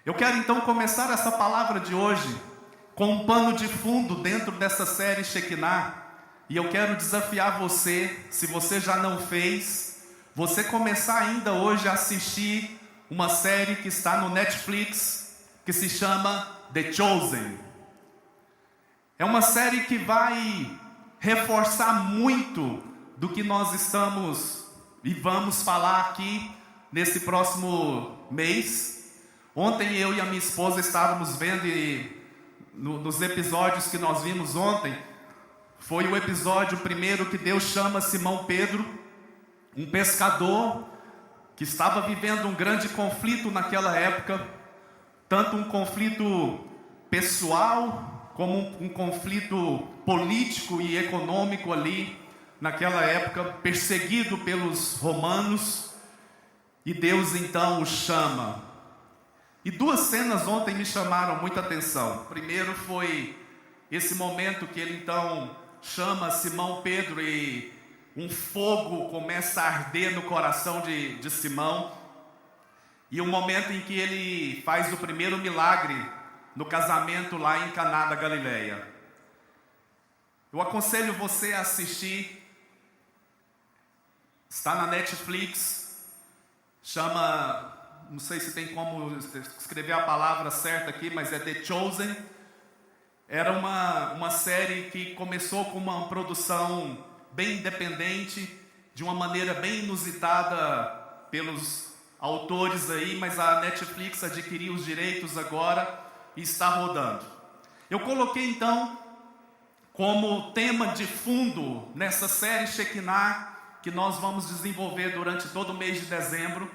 Eu quero então começar essa palavra de hoje com um pano de fundo dentro dessa série Shekinah. E eu quero desafiar você, se você já não fez, você começar ainda hoje a assistir uma série que está no Netflix, que se chama The Chosen. É uma série que vai reforçar muito do que nós estamos e vamos falar aqui nesse próximo mês. Ontem eu e a minha esposa estávamos vendo nos episódios que nós vimos ontem, foi o episódio primeiro que Deus chama Simão Pedro, um pescador que estava vivendo um grande conflito naquela época, tanto um conflito pessoal como um conflito político e econômico ali naquela época, perseguido pelos romanos, e Deus então o chama. E duas cenas ontem me chamaram muita atenção. Primeiro foi esse momento que ele então chama Simão Pedro e um fogo começa a arder no coração de Simão. E o momento em que ele faz o primeiro milagre no casamento lá em Caná da Galileia. Eu aconselho você a assistir. Está na Netflix. Chama... Não sei se tem como escrever a palavra certa aqui, mas é The Chosen. Era uma série que começou com uma produção bem independente, de uma maneira bem inusitada pelos autores aí, mas a Netflix adquiriu os direitos agora e está rodando. Eu coloquei então como tema de fundo nessa série Shekinah, que nós vamos desenvolver durante todo o mês de dezembro,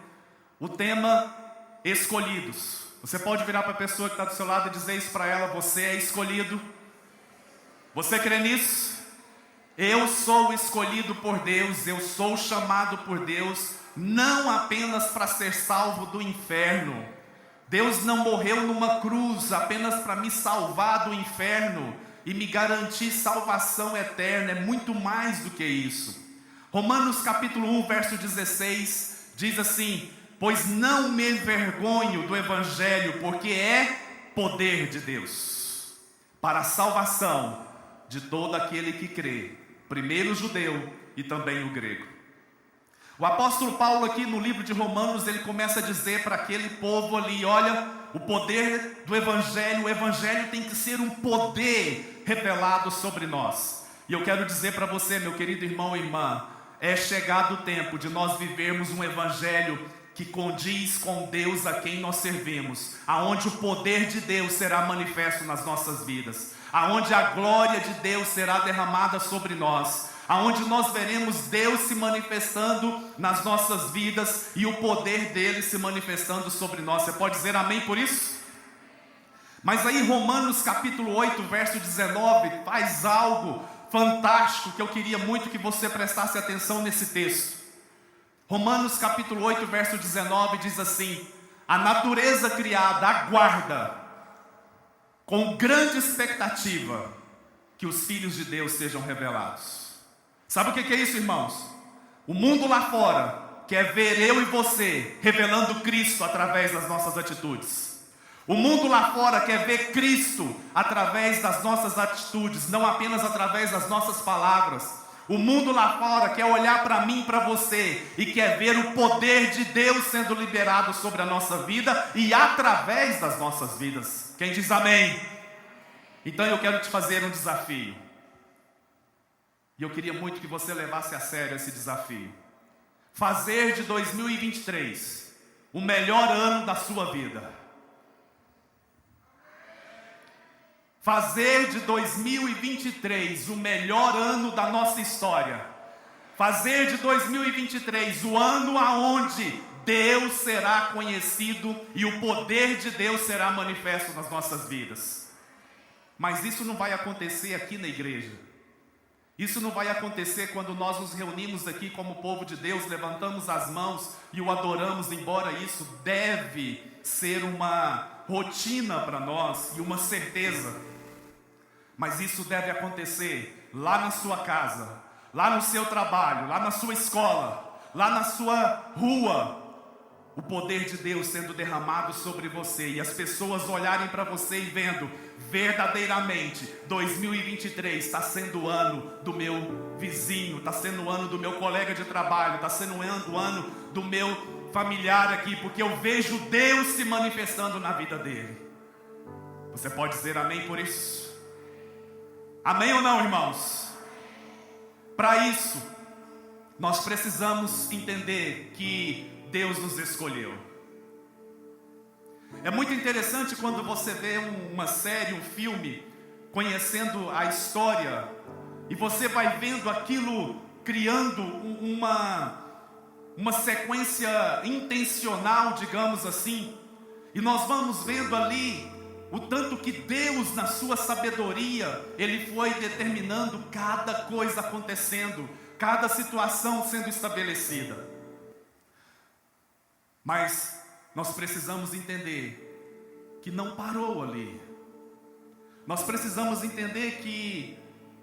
o tema escolhidos. Você pode virar para a pessoa que está do seu lado e dizer isso para ela: você é escolhido. Você crê nisso? Eu sou escolhido por Deus, eu sou chamado por Deus, não apenas para ser salvo do inferno. Deus não morreu numa cruz apenas para me salvar do inferno e me garantir salvação eterna, é muito mais do que isso. Romanos capítulo 1, verso 16, diz assim: pois não me envergonho do Evangelho, porque é poder de Deus, para a salvação de todo aquele que crê, primeiro o judeu e também o grego. O apóstolo Paulo aqui no livro de Romanos, ele começa a dizer para aquele povo ali: olha, o poder do Evangelho, o Evangelho tem que ser um poder revelado sobre nós. E eu quero dizer para você, meu querido irmão e irmã, é chegado o tempo de nós vivermos um Evangelho que condiz com Deus a quem nós servimos, aonde o poder de Deus será manifesto nas nossas vidas, aonde a glória de Deus será derramada sobre nós, aonde nós veremos Deus se manifestando nas nossas vidas e o poder dele se manifestando sobre nós. Você pode dizer amém por isso? Mas aí Romanos capítulo 8, verso 19, faz algo fantástico que eu queria muito que você prestasse atenção nesse texto. Romanos capítulo 8, verso 19 diz assim: a natureza criada aguarda com grande expectativa que os filhos de Deus sejam revelados. Sabe o que é isso, irmãos? O mundo lá fora quer ver eu e você revelando Cristo através das nossas atitudes. O mundo lá fora quer ver Cristo através das nossas atitudes, não apenas através das nossas palavras. O mundo lá fora quer olhar para mim e para você e quer ver o poder de Deus sendo liberado sobre a nossa vida e através das nossas vidas. Quem diz amém? Então eu quero te fazer um desafio. E eu queria muito que você levasse a sério esse desafio. Fazer de 2023 o melhor ano da sua vida. Fazer de 2023 o melhor ano da nossa história. Fazer de 2023 o ano aonde Deus será conhecido e o poder de Deus será manifesto nas nossas vidas. Mas isso não vai acontecer aqui na igreja. Isso não vai acontecer quando nós nos reunimos aqui como povo de Deus, levantamos as mãos e o adoramos, embora isso deve ser uma rotina para nós e uma certeza. Mas isso deve acontecer lá na sua casa, lá no seu trabalho, lá na sua escola, lá na sua rua, o poder de Deus sendo derramado sobre você e as pessoas olharem para você e vendo verdadeiramente 2023 está sendo o ano do meu vizinho, está sendo o ano do meu colega de trabalho, está sendo o ano do meu familiar aqui, porque eu vejo Deus se manifestando na vida dele. Você pode dizer amém por isso? Amém ou não, irmãos? Para isso, nós precisamos entender que Deus nos escolheu. É muito interessante quando você vê uma série, um filme, conhecendo a história, e você vai vendo aquilo criando uma sequência intencional, digamos assim, e nós vamos vendo ali o tanto que Deus, na sua sabedoria, Ele foi determinando cada coisa acontecendo, cada situação sendo estabelecida. Mas nós precisamos entender que não parou ali. Nós precisamos entender que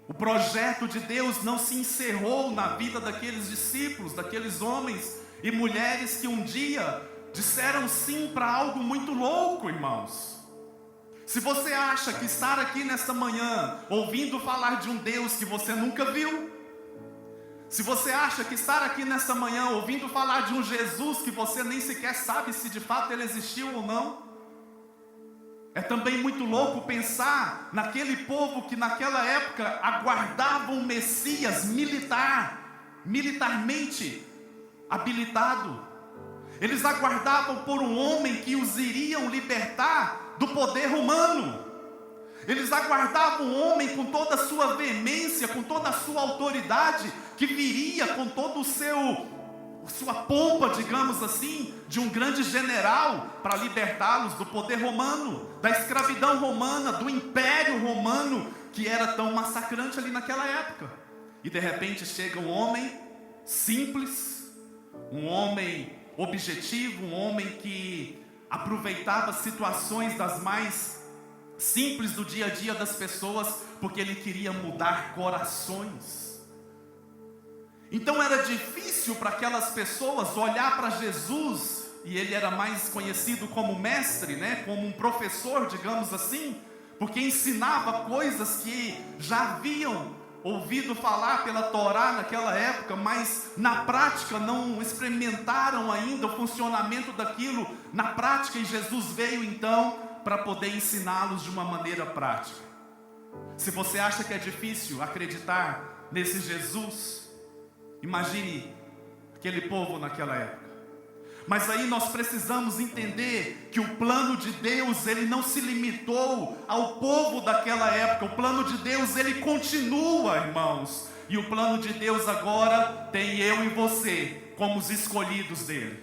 o projeto de Deus não se encerrou na vida daqueles discípulos, daqueles homens e mulheres que um dia disseram sim para algo muito louco, irmãos. Se você acha que estar aqui nesta manhã, ouvindo falar de um Deus que você nunca viu, se você acha que estar aqui nesta manhã, ouvindo falar de um Jesus que você nem sequer sabe se de fato ele existiu ou não, é também muito louco pensar naquele povo que naquela época aguardava um Messias militarmente habilitado. Eles aguardavam por um homem que os iriam libertar do poder romano. Eles aguardavam um homem com toda a sua veemência, com toda a sua autoridade, que viria com todo sua pompa, digamos assim, de um grande general para libertá-los do poder romano, da escravidão romana, do império romano, que era tão massacrante ali naquela época. E de repente chega um homem simples, um homem objetivo, um homem que aproveitava situações das mais simples do dia a dia das pessoas, porque ele queria mudar corações. Então era difícil para aquelas pessoas olhar para Jesus, e ele era mais conhecido como mestre, como um professor, digamos assim, porque ensinava coisas que já haviam ouvido falar pela Torá naquela época, mas na prática não experimentaram ainda o funcionamento daquilo na prática, e Jesus veio então para poder ensiná-los de uma maneira prática. Se você acha que é difícil acreditar nesse Jesus, imagine aquele povo naquela época. Mas aí nós precisamos entender que o plano de Deus, ele não se limitou ao povo daquela época. O plano de Deus, ele continua, irmãos. E o plano de Deus agora tem eu e você como os escolhidos dele.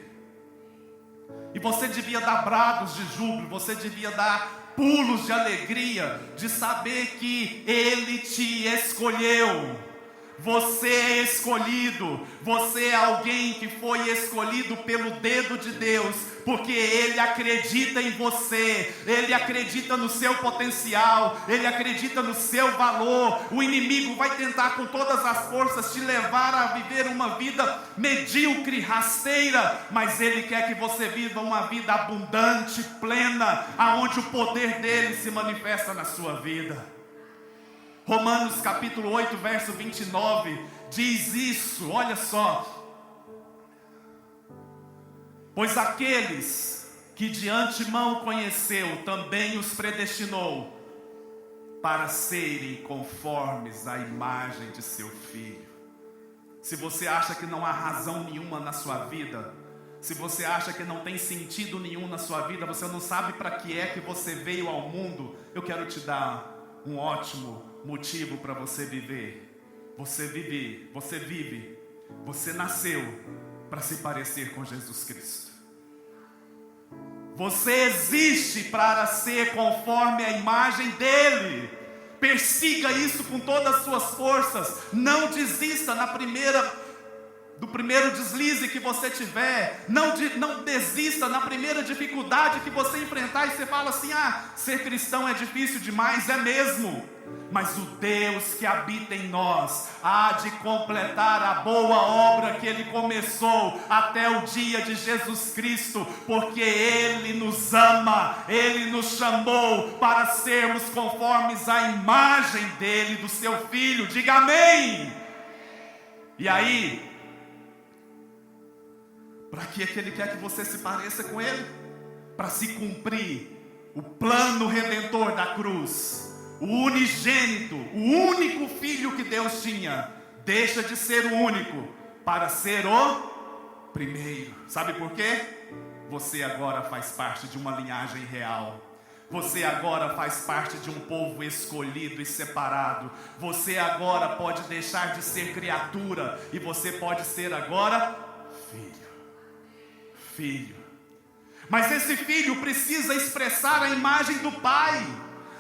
E você devia dar brados de júbilo, você devia dar pulos de alegria, de saber que ele te escolheu. Você é escolhido, você é alguém que foi escolhido pelo dedo de Deus, porque Ele acredita em você, Ele acredita no seu potencial, Ele acredita no seu valor. O inimigo vai tentar com todas as forças te levar a viver uma vida medíocre, rasteira, mas Ele quer que você viva uma vida abundante, plena, aonde o poder dEle se manifesta na sua vida. Romanos capítulo 8, verso 29, diz isso, olha só. Pois aqueles que de antemão conheceu, também os predestinou, para serem conformes à imagem de seu Filho. Se você acha que não há razão nenhuma na sua vida, se você acha que não tem sentido nenhum na sua vida, você não sabe para que é que você veio ao mundo, eu quero te dar um ótimo motivo para você viver. Você nasceu para se parecer com Jesus Cristo. Você existe para ser conforme a imagem dele. Persiga isso com todas as suas forças. Não desista do primeiro deslize que você tiver. Não desista na primeira dificuldade que você enfrentar e você fala assim: ser cristão é difícil demais. É mesmo. mas o Deus que habita em nós há de completar a boa obra que Ele começou até o dia de Jesus Cristo, porque Ele nos ama, Ele nos chamou para sermos conformes à imagem dEle, do Seu Filho. Diga amém! E aí, para que Ele quer que você se pareça com Ele? Para se cumprir o plano redentor da cruz. O unigênito, o único filho que Deus tinha, deixa de ser o único para ser o primeiro. Sabe por quê? Você agora faz parte de uma linhagem real. Você agora faz parte de um povo escolhido e separado. Você agora pode deixar de ser criatura e você pode ser agora filho. Filho. Mas esse filho precisa expressar a imagem do Pai.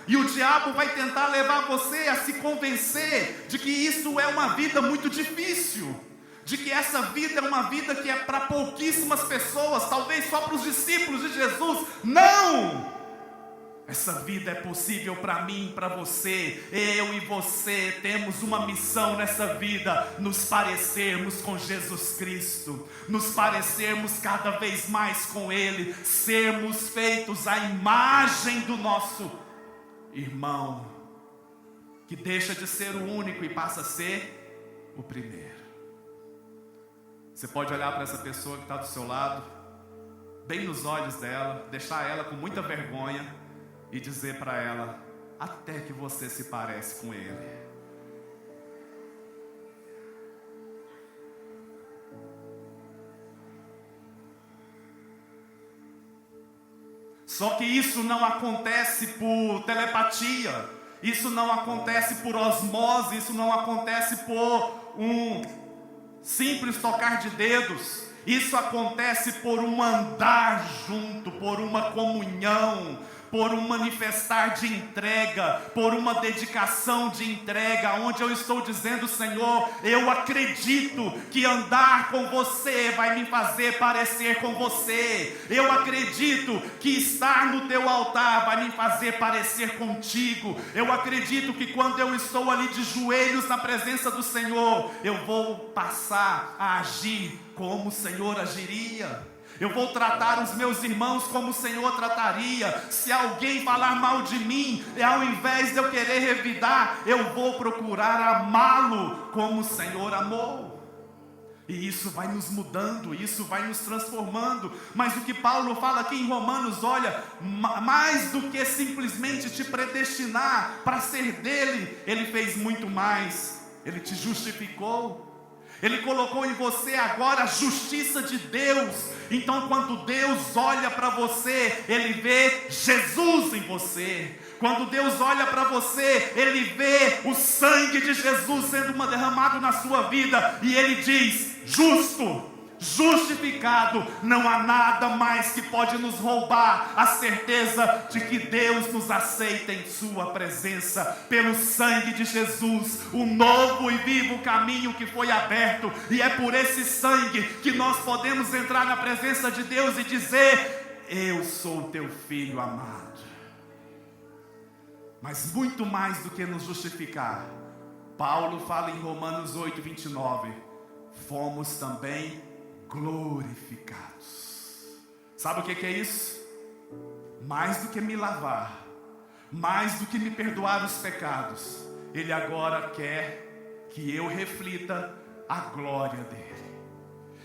E o diabo vai tentar levar você a se convencer de que isso é uma vida muito difícil, de que essa vida é uma vida que é para pouquíssimas pessoas, talvez só para os discípulos de Jesus. Não! Essa vida é possível para mim e para você. Eu e você temos uma missão nessa vida: nos parecermos com Jesus Cristo, nos parecermos cada vez mais com Ele, sermos feitos à imagem do nosso irmão, que deixa de ser o único e passa a ser o primeiro. Você pode olhar para essa pessoa que está do seu lado, bem nos olhos dela, deixar ela com muita vergonha e dizer para ela: até que você se parece com Ele. Só que isso não acontece por telepatia, isso não acontece por osmose, isso não acontece por um simples tocar de dedos. Isso acontece por um andar junto, por uma comunhão, por um manifestar de entrega, por uma dedicação de entrega, onde eu estou dizendo: Senhor, eu acredito que andar com você vai me fazer parecer com você. Eu acredito que estar no teu altar vai me fazer parecer contigo. Eu acredito que quando eu estou ali de joelhos na presença do Senhor, eu vou passar a agir como o Senhor agiria. Eu vou tratar os meus irmãos como o Senhor trataria. Se alguém falar mal de mim, ao invés de eu querer revidar, eu vou procurar amá-lo como o Senhor amou. E isso vai nos mudando, isso vai nos transformando. Mas o que Paulo fala aqui em Romanos, olha, mais do que simplesmente te predestinar para ser dele, ele fez muito mais. Ele te justificou. Ele colocou em você agora a justiça de Deus. Então quando Deus olha para você, Ele vê Jesus em você. Quando Deus olha para você, Ele vê o sangue de Jesus sendo derramado na sua vida. E Ele diz: justo, justificado. Não há nada mais que pode nos roubar a certeza de que Deus nos aceita em sua presença. Pelo sangue de Jesus, o novo e vivo caminho que foi aberto. E é por esse sangue que nós podemos entrar na presença de Deus e dizer: eu sou teu filho amado. Mas muito mais do que nos justificar, Paulo fala em Romanos 8:29, fomos também glorificados. Sabe o que é isso? Mais do que me lavar, mais do que me perdoar os pecados, Ele agora quer que eu reflita a glória dEle.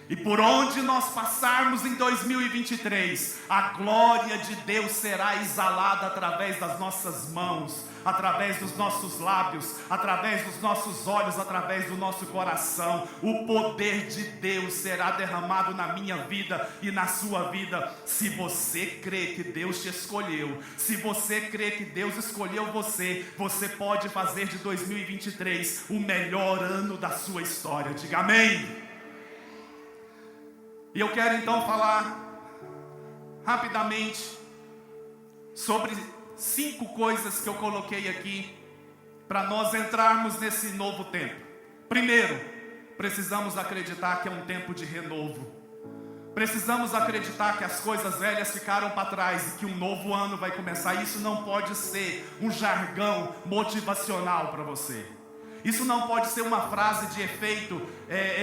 E por onde nós passarmos em 2023, a glória de Deus será exalada através das nossas mãos, através dos nossos lábios, através dos nossos olhos, através do nosso coração. O poder de Deus será derramado na minha vida e na sua vida. Se você crê que Deus te escolheu, se você crê que Deus escolheu você, você pode fazer de 2023 o melhor ano da sua história. Diga amém. E eu quero então falar rapidamente sobre 5 coisas que eu coloquei aqui para nós entrarmos nesse novo tempo. Primeiro, precisamos acreditar que é um tempo de renovo. Precisamos acreditar que as coisas velhas ficaram para trás e que um novo ano vai começar. Isso não pode ser um jargão motivacional para você. Isso não pode ser uma frase de efeito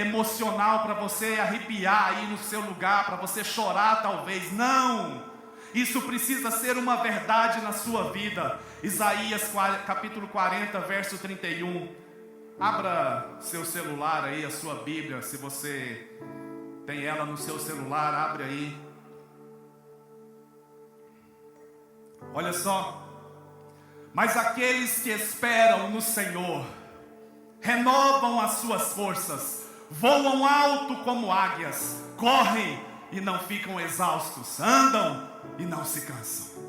emocional para você arrepiar aí no seu lugar, para você chorar talvez. Não! Isso precisa ser uma verdade na sua vida. Isaías capítulo 40, verso 31. Abra seu celular aí, a sua Bíblia, se você tem ela no seu celular, abre aí. Olha só. Mas aqueles que esperam no Senhor renovam as suas forças, voam alto como águias, correm e não ficam exaustos, andam e não se cansam.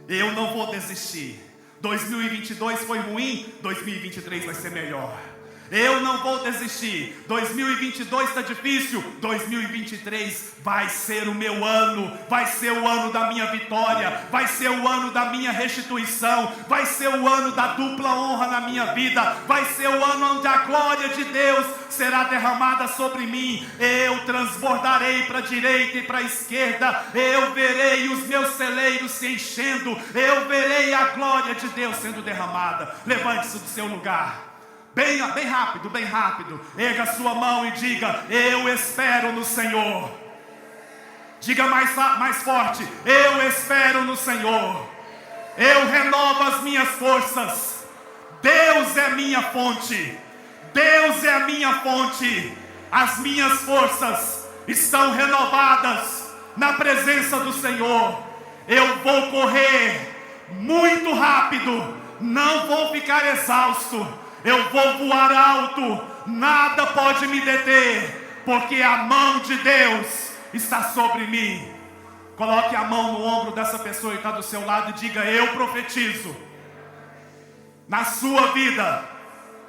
Eu não vou desistir. 2022 foi ruim, 2023 vai ser melhor. Eu não vou desistir. 2022 está difícil, 2023 vai ser o meu ano. Vai ser o ano da minha vitória. Vai ser o ano da minha restituição. Vai ser o ano da dupla honra na minha vida. Vai ser o ano onde a glória de Deus será derramada sobre mim. Eu transbordarei para a direita e para a esquerda. Eu verei os meus celeiros se enchendo. Eu verei a glória de Deus sendo derramada. Levante-se do seu lugar. Bem rápido, bem rápido. Erga a sua mão e diga: eu espero no Senhor. Diga mais forte: eu espero no Senhor. Eu renovo as minhas forças. Deus é minha fonte. Deus é a minha fonte. As minhas forças estão renovadas na presença do Senhor. Eu vou correr muito rápido. Não vou ficar exausto. Eu vou voar alto, nada pode me deter, porque a mão de Deus está sobre mim. Coloque a mão no ombro dessa pessoa que está do seu lado e diga: eu profetizo, na sua vida,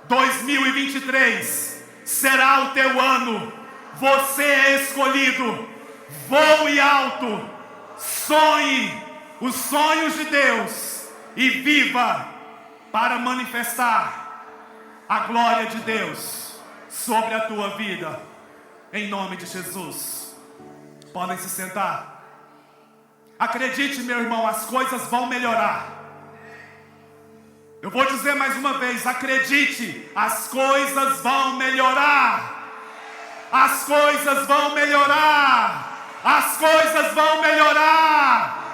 2023 será o teu ano. Você é escolhido. Voe alto, sonhe os sonhos de Deus e viva para manifestar a glória de Deus sobre a tua vida, em nome de Jesus. Podem se sentar. Acredite, meu irmão, as coisas vão melhorar. Eu vou dizer mais uma vez: acredite, as coisas vão melhorar. As coisas vão melhorar. As coisas vão melhorar.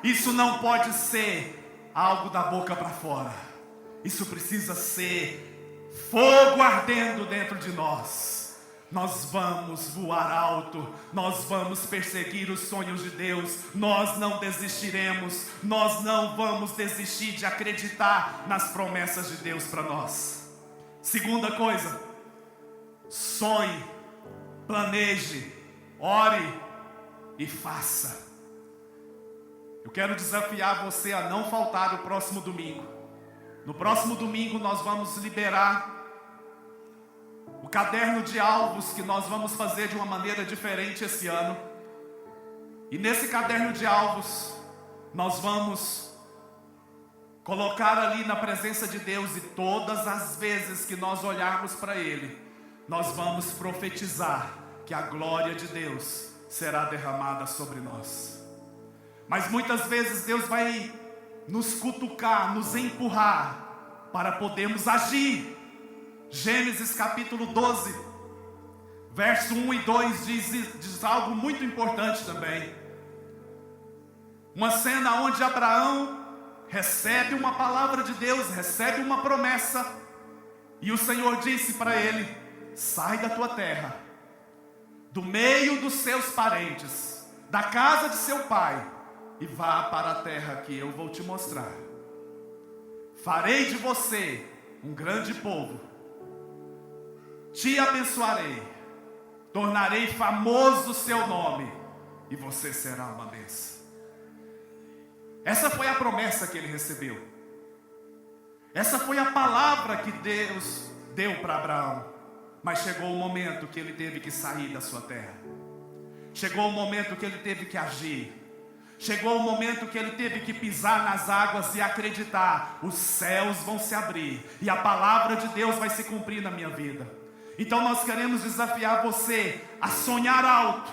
Isso não pode ser algo da boca para fora. Isso precisa ser fogo ardendo dentro de nós. Nós vamos voar alto. Nós vamos perseguir os sonhos de Deus. Nós não desistiremos. Nós não vamos desistir de acreditar nas promessas de Deus para nós. Segunda coisa: sonhe, planeje, ore e faça. Eu quero desafiar você a não faltar o próximo domingo. No próximo domingo nós vamos liberar o caderno de alvos que nós vamos fazer de uma maneira diferente esse ano. E nesse caderno de alvos nós vamos colocar ali na presença de Deus, e todas as vezes que nós olharmos para Ele, nós vamos profetizar que a glória de Deus será derramada sobre nós. Mas muitas vezes Deus vai nos cutucar, nos empurrar para podermos agir. Gênesis capítulo 12, verso 1 e 2 diz algo muito importante também. Uma cena onde Abraão recebe uma palavra de Deus, recebe uma promessa, e o Senhor disse para ele: sai da tua terra, do meio dos seus parentes, da casa de seu pai, e vá para a terra que eu vou te mostrar. Farei de você um grande povo, te abençoarei, tornarei famoso o seu nome, e você será uma bênção. Essa foi a promessa que ele recebeu. Essa foi a palavra que Deus deu para Abraão. Mas chegou o momento que ele teve que sair da sua terra. Chegou o momento que ele teve que agir. Chegou o momento que ele teve que pisar nas águas e acreditar: os céus vão se abrir e a palavra de Deus vai se cumprir na minha vida. Então nós queremos desafiar você a sonhar alto,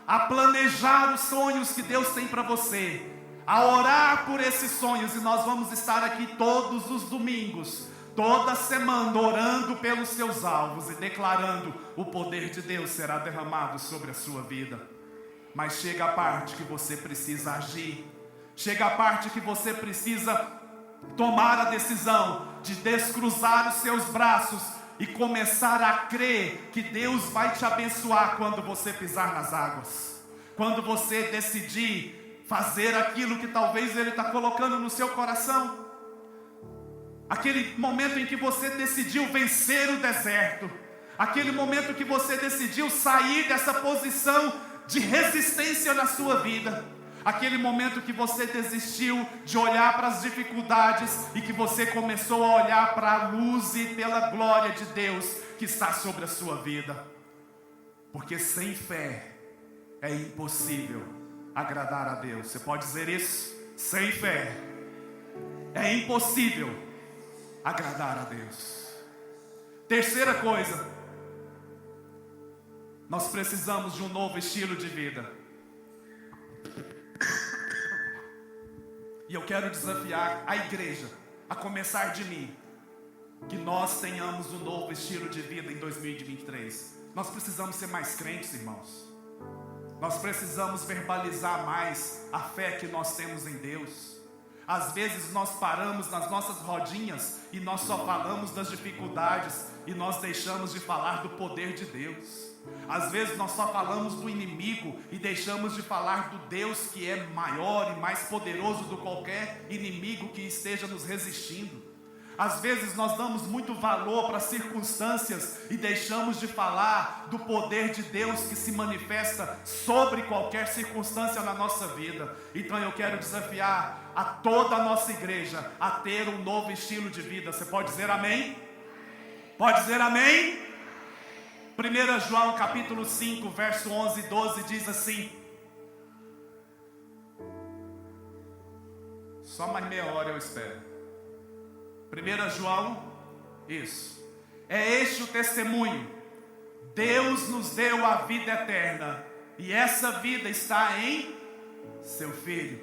a planejar os sonhos que Deus tem para você, a orar por esses sonhos. E nós vamos estar aqui todos os domingos, toda semana, orando pelos seus alvos e declarando: o poder de Deus será derramado sobre a sua vida. Mas chega a parte que você precisa agir, chega a parte que você precisa tomar a decisão de descruzar os seus braços e começar a crer que Deus vai te abençoar quando você pisar nas águas, quando você decidir fazer aquilo que talvez Ele está colocando no seu coração. Aquele momento em que você decidiu vencer o deserto, aquele momento que você decidiu sair dessa posição de resistência na sua vida, aquele momento que você desistiu de olhar para as dificuldades e que você começou a olhar para a luz e pela glória de Deus que está sobre a sua vida. Porque sem fé é impossível agradar a Deus. Você pode dizer isso? Sem fé é impossível agradar a Deus. Terceira coisa, nós precisamos de um novo estilo de vida. E eu quero desafiar a igreja, a começar de mim, que nós tenhamos um novo estilo de vida em 2023. Nós precisamos ser mais crentes, irmãos. Nós precisamos verbalizar mais a fé que nós temos em Deus. Às vezes nós paramos nas nossas rodinhas e nós só falamos das dificuldades e nós deixamos de falar do poder de Deus. Às vezes nós só falamos do inimigo e deixamos de falar do Deus que é maior e mais poderoso do que qualquer inimigo que esteja nos resistindo. Às vezes nós damos muito valor para circunstâncias e deixamos de falar do poder de Deus que se manifesta sobre qualquer circunstância na nossa vida. Então eu quero desafiar a toda a nossa igreja a ter um novo estilo de vida. Você pode dizer amém? Pode dizer amém? 1 João capítulo 5, verso 11 e 12 diz assim. Só mais meia hora eu espero. 1 João, isso. É este o testemunho: Deus nos deu a vida eterna, e essa vida está em seu Filho.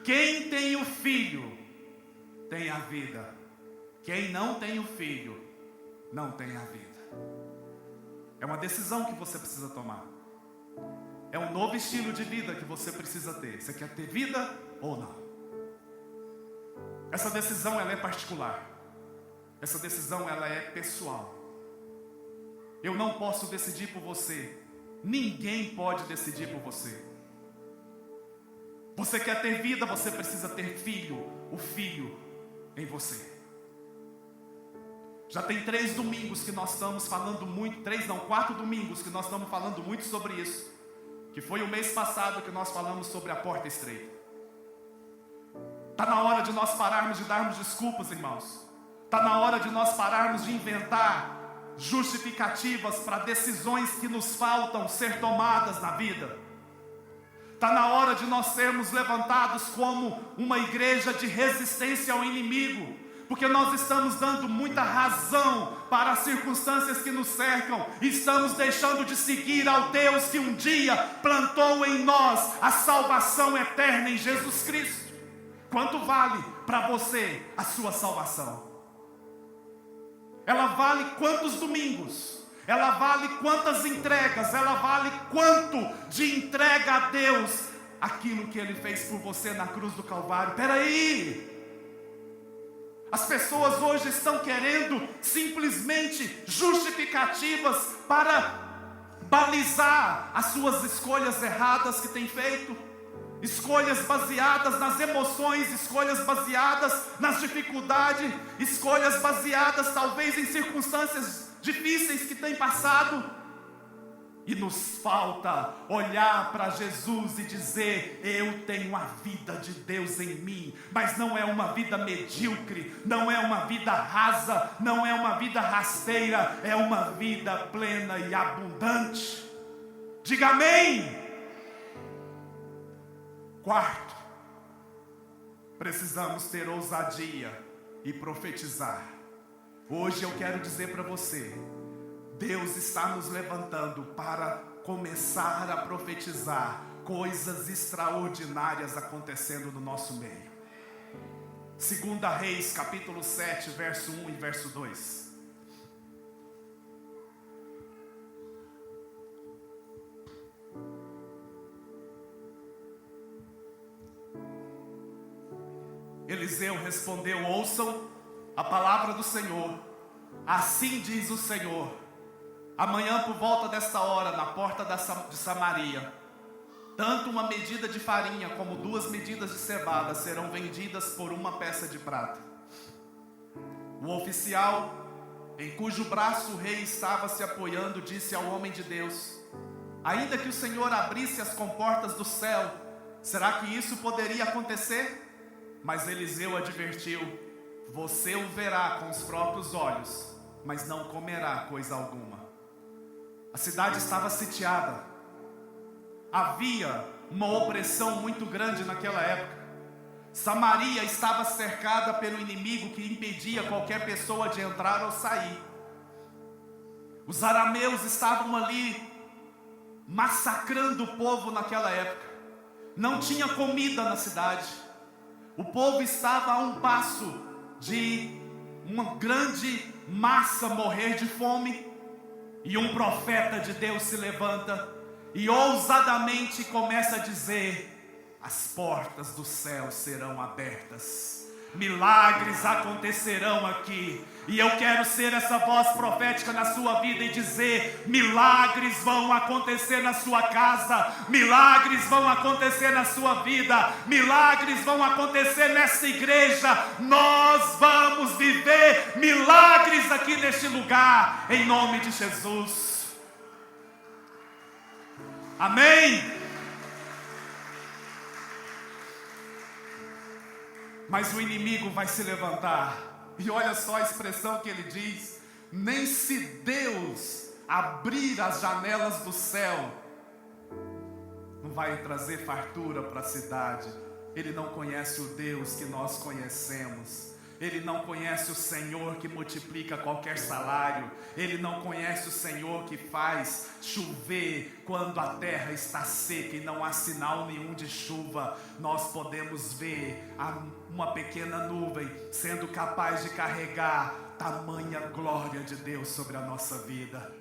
Quem tem o Filho tem a vida. Quem não tem o Filho não tem a vida. É uma decisão que você precisa tomar. É um novo estilo de vida que você precisa ter. Você quer ter vida ou não? Essa decisão ela é particular. Essa decisão ela é pessoal. Eu não posso decidir por você. Ninguém pode decidir por você. Você quer ter vida, você precisa ter filho. O filho em você. Já tem 3 domingos que nós estamos falando muito, 4 domingos que nós estamos falando muito sobre isso. Que foi o mês passado que nós falamos sobre a porta estreita. Está na hora de nós pararmos de darmos desculpas, irmãos. Está na hora de nós pararmos de inventar justificativas para decisões que nos faltam ser tomadas na vida. Está na hora de nós sermos levantados como uma igreja de resistência ao inimigo. Porque nós estamos dando muita razão para as circunstâncias que nos cercam. E estamos deixando de seguir ao Deus que um dia plantou em nós a salvação eterna em Jesus Cristo. Quanto vale para você a sua salvação? Ela vale quantos domingos? Ela vale quantas entregas? Ela vale quanto de entrega a Deus aquilo que Ele fez por você na cruz do Calvário? Espera aí! As pessoas hoje estão querendo simplesmente justificativas para balizar as suas escolhas erradas que têm feito. Escolhas baseadas nas emoções, escolhas baseadas nas dificuldades, escolhas baseadas talvez em circunstâncias difíceis que têm passado. E nos falta olhar para Jesus e dizer: eu tenho a vida de Deus em mim. Mas não é uma vida medíocre, não é uma vida rasa, não é uma vida rasteira, é uma vida plena e abundante. Diga amém. Quarto, precisamos ter ousadia e profetizar. Hoje eu quero dizer para você: Deus está nos levantando para começar a profetizar coisas extraordinárias acontecendo no nosso meio. 2 Reis, capítulo 7, verso 1 e verso 2. Eliseu respondeu: ouçam a palavra do Senhor. Assim diz o Senhor: amanhã por volta desta hora, na porta de Samaria, tanto uma medida de farinha como 2 medidas de cevada serão vendidas por 1 peça de prata. O oficial, em cujo braço o rei estava se apoiando, disse ao homem de Deus: ainda que o Senhor abrisse as comportas do céu, será que isso poderia acontecer? Mas Eliseu advertiu: você o verá com os próprios olhos, mas não comerá coisa alguma. A cidade estava sitiada. Havia uma opressão muito grande naquela época. Samaria estava cercada pelo inimigo que impedia qualquer pessoa de entrar ou sair. Os arameus estavam ali massacrando o povo naquela época. Não tinha comida na cidade. O povo estava a um passo de uma grande massa morrer de fome. E um profeta de Deus se levanta e ousadamente começa a dizer: as portas do céu serão abertas, milagres acontecerão aqui. E eu quero ser essa voz profética na sua vida e dizer: milagres vão acontecer na sua casa, milagres vão acontecer na sua vida, milagres vão acontecer nessa igreja. Nós vamos viver milagres aqui neste lugar, em nome de Jesus. Amém? Mas o inimigo vai se levantar. E olha só a expressão que ele diz: nem se Deus abrir as janelas do céu, não vai trazer fartura para a cidade. Ele não conhece o Deus que nós conhecemos. Ele não conhece o Senhor que multiplica qualquer salário. Ele não conhece o Senhor que faz chover quando a terra está seca e não há sinal nenhum de chuva. Nós podemos ver uma pequena nuvem sendo capaz de carregar tamanha glória de Deus sobre a nossa vida.